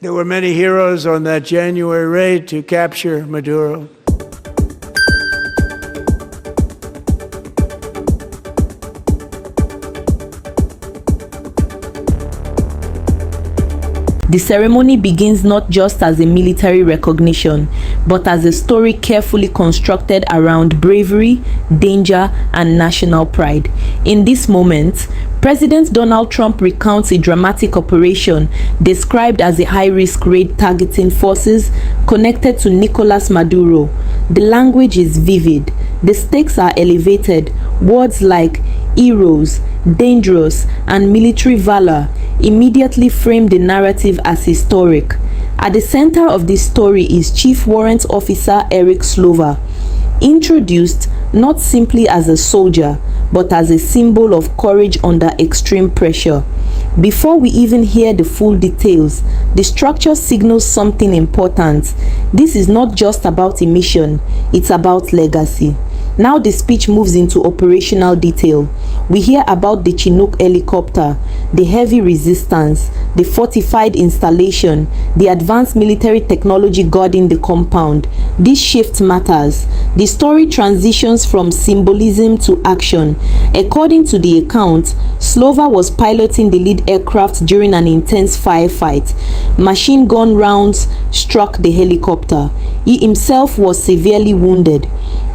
There were many heroes on that January raid to capture Maduro. The ceremony begins not just as a military recognition, but as a story carefully constructed around bravery, danger, and national pride. In this moment, President Donald Trump recounts a dramatic operation described as a high-risk raid targeting forces connected to Nicolas Maduro. The language is vivid, the stakes are elevated, words like heroes, dangerous, and military valor immediately frame the narrative as historic. At the center of this story is Chief Warrant Officer Eric Slover, introduced not simply as a soldier, but as a symbol of courage under extreme pressure. Before we even hear the full details, the structure signals something important. This is not just about a mission, it's about legacy. Now the speech moves into operational detail. We hear about the Chinook helicopter, the heavy resistance, the fortified installation, the advanced military technology guarding the compound. This shift matters. The story transitions from symbolism to action. According to the account, Slover was piloting the lead aircraft during an intense firefight. Machine gun rounds struck the helicopter. He himself was severely wounded.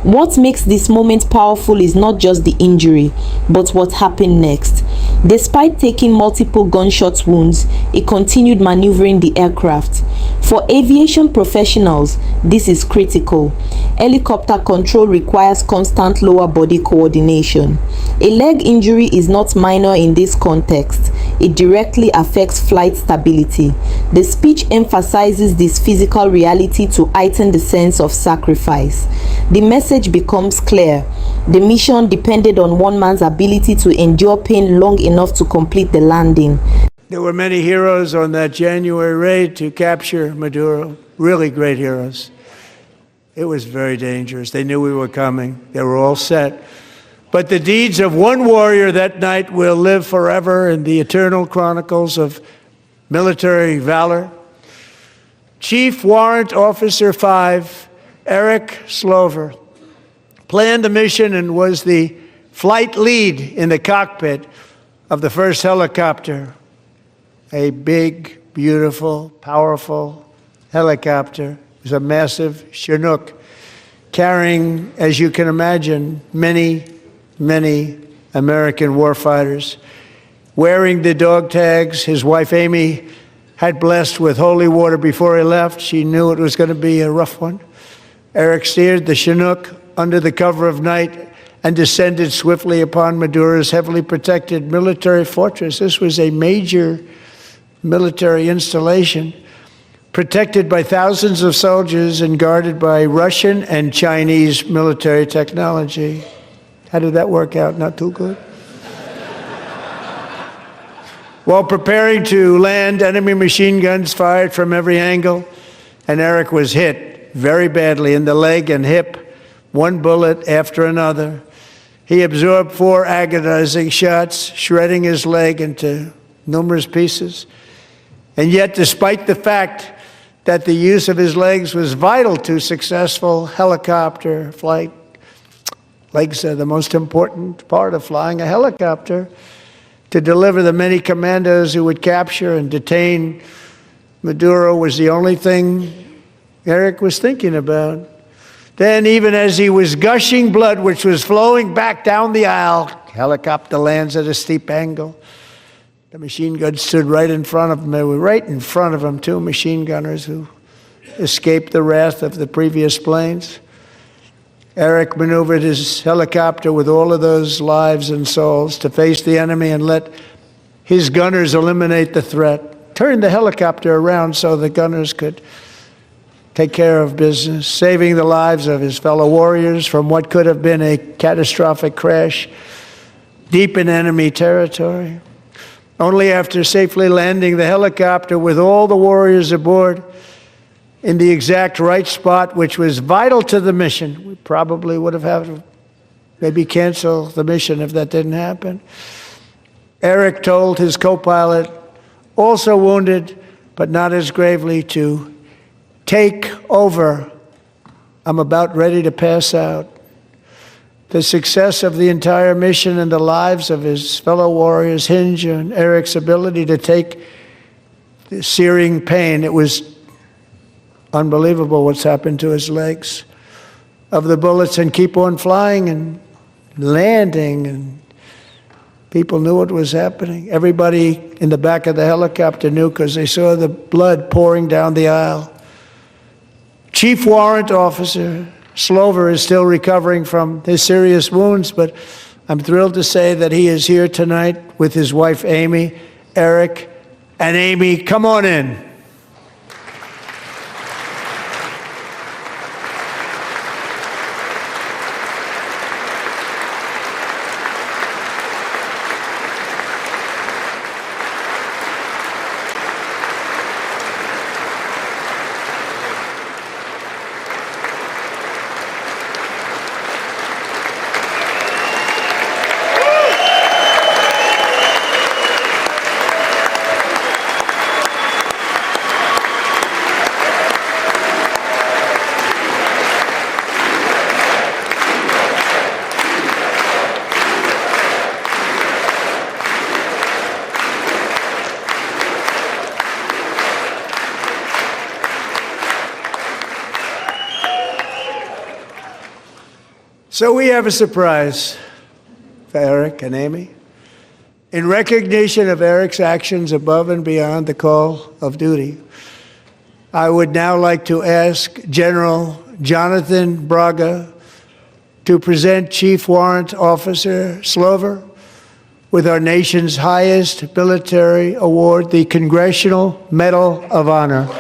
What makes this moment powerful is not just the injury, but what happened next. Despite taking multiple gunshot wounds, he continued maneuvering the aircraft. For aviation professionals, this is critical. Helicopter control requires constant lower body coordination. A leg injury is not minor in this context. It directly affects flight stability. The speech emphasizes this physical reality to heighten the sense of sacrifice. The message becomes clear. The mission depended on one man's ability to endure pain long enough to complete the landing. There were many heroes on that January raid to capture Maduro, really great heroes. It was very dangerous. They knew we were coming. They were all set. But the deeds of one warrior that night will live forever in the eternal chronicles of military valor. Chief Warrant Officer 5, Eric Slover, planned the mission and was the flight lead in the cockpit of the first helicopter. A big, beautiful, powerful helicopter. It was a massive Chinook carrying, as you can imagine, many American warfighters. Wearing the dog tags his wife Amy had blessed with holy water before he left. She knew it was going to be a rough one. Eric steered the Chinook under the cover of night and descended swiftly upon Maduro's heavily protected military fortress. This was a major military installation, protected by thousands of soldiers and guarded by Russian and Chinese military technology. How did that work out? Not too good. While preparing to land, enemy machine guns fired from every angle, and Eric was hit very badly in the leg and hip, one bullet after another. He absorbed 4 agonizing shots, shredding his leg into numerous pieces. And yet, despite the fact that the use of his legs was vital to successful helicopter flight, legs are the most important part of flying a helicopter, to deliver the many commandos who would capture and detain Maduro was the only thing Eric was thinking about. Then, even as he was gushing blood, which was flowing back down the aisle, helicopter lands at a steep angle. The machine guns stood right in front of him. They were right in front of him, 2 machine gunners who escaped the wrath of the previous planes. Eric maneuvered his helicopter with all of those lives and souls to face the enemy and let his gunners eliminate the threat. Turned the helicopter around so the gunners could take care of business, saving the lives of his fellow warriors from what could have been a catastrophic crash deep in enemy territory. Only after safely landing the helicopter with all the warriors aboard in the exact right spot, which was vital to the mission. We probably would have had to maybe cancel the mission if that didn't happen. Eric told his co-pilot, also wounded, but not as gravely to take over. I'm about ready to pass out. The success of the entire mission and the lives of his fellow warriors hinge on Eric's ability to take the searing pain. It was unbelievable what's happened to his legs of the bullets and keep on flying and landing, and people knew what was happening. Everybody in the back of the helicopter knew because they saw the blood pouring down the aisle. Chief Warrant Officer Slover is still recovering from his serious wounds, but I'm thrilled to say that he is here tonight with his wife Amy. Eric and Amy, come on in. So we have a surprise for Eric and Amy. In recognition of Eric's actions above and beyond the call of duty, I would now like to ask General Jonathan Braga to present Chief Warrant Officer Slover with our nation's highest military award, the Congressional Medal of Honor.